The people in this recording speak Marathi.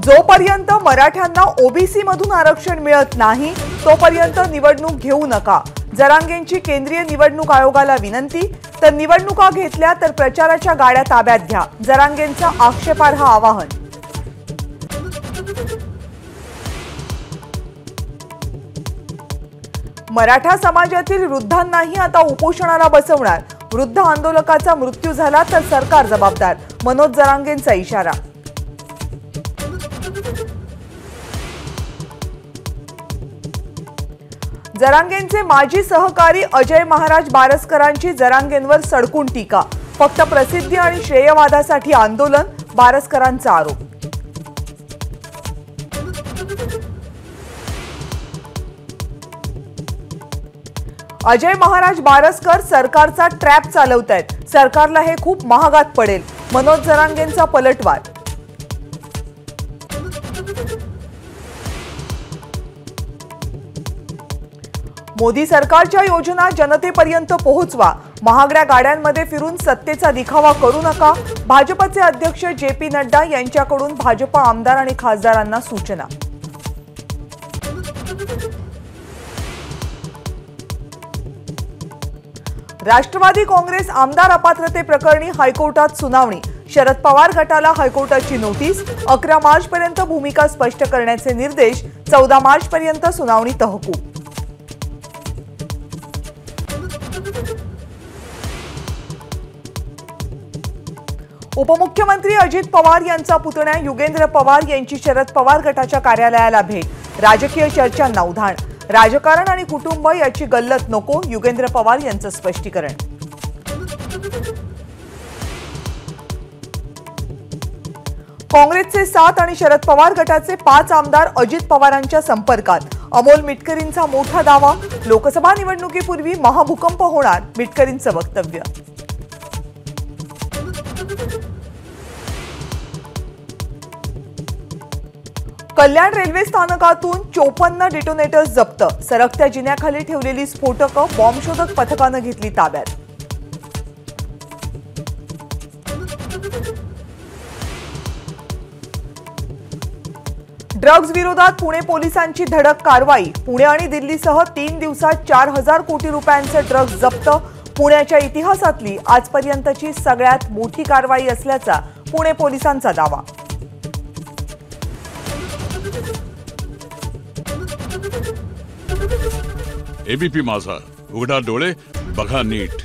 जोपर्यंत मराठ्यांना ओबीसी मधून आरक्षण मिळत नाही तोपर्यंत निवडणूक घेऊ नका। जरांगेंची केंद्रीय निवडणूक आयोगाला विनंती। तर निवडणुका घेतल्या तर प्रचाराच्या गाड्या ताब्यात घ्या, जरांगेंचा आक्षेपार्ह आवाहन। मराठा समाजातील वृद्धांनाही आता उपोषणाला बसवणार। वृद्ध आंदोलकाचा मृत्यू झाला तर सरकार जबाबदार, मनोज जरांगेंचा इशारा। जरांगेंचे माजी सहकारी अजय महाराज बारसकरांची जरांगेंवर सडकून टीका। फक्त प्रसिद्धी आणि श्रेयवादासाठी आंदोलन, बारसकरांचा आरोप। अजय महाराज बारसकर सरकारचा ट्रॅप चालवतायत, सरकारला हे खूप महागात पडेल, मनोज जरांगेंचा पलटवार। मोदी सरकारच्या योजना जनतेपर्यंत पोहोचवा, महागड्या गाड्यांमध्ये फिरून सत्तेचा दिखावा करू नका। भाजपचे अध्यक्ष जे.पी. नड्डा यांच्याकडून भाजप आमदार आणि खासदारांना सूचना। राष्ट्रवादी काँग्रेस आमदार अपात्रते प्रकरणी हायकोर्टात सुनावणी। शरद पवार गटाला हायकोर्टाची नोटीस। 11 मार्च पर्यंत भूमिका स्पष्ट करण्याचे निर्देश। 14 मार्च पर्यंत सुनावणी तहकूब। उपमुख्यमंत्री अजित पवार यांचा पुतण्या युगेंद्र पवार यांची शरद पवार गटाच्या कार्यालयाला भेट। राजकीय चर्चांना उधाण। राजकारण आणि कुटुंब याची गल्लत नको, युगेंद्र पवार यांचं स्पष्टीकरण। काँग्रेसचे 7 आणि शरद पवार गटाचे 5 आमदार अजित पवारांच्या संपर्कात। अमोल मिटकरींचा मोठा दावा। लोकसभा निवडणुकीपूर्वी महाभूकंप होणार, मिटकरींचं वक्तव्य। कल्याण रेल्वे स्थानकातून 54 डिटोनेटर्स जप्त। सरकत्या जिन्याखाली ठेवलेली स्फोटकं बॉम्बशोधक पथकानं घेतली ताब्यात। ड्रग्ज विरोधात पुणे पोलिसांची धडक कारवाई। पुणे आणि दिल्लीसह 3 दिवसात 4000 कोटी रुपयांचे ड्रग्ज जप्त। पुण्याच्या इतिहासातली आजपर्यंतची सगळ्यात मोठी कारवाई असल्याचा पुणे पोलिसांचा दावा। एबीपी माझा, उघडा डोळे बघा नीट।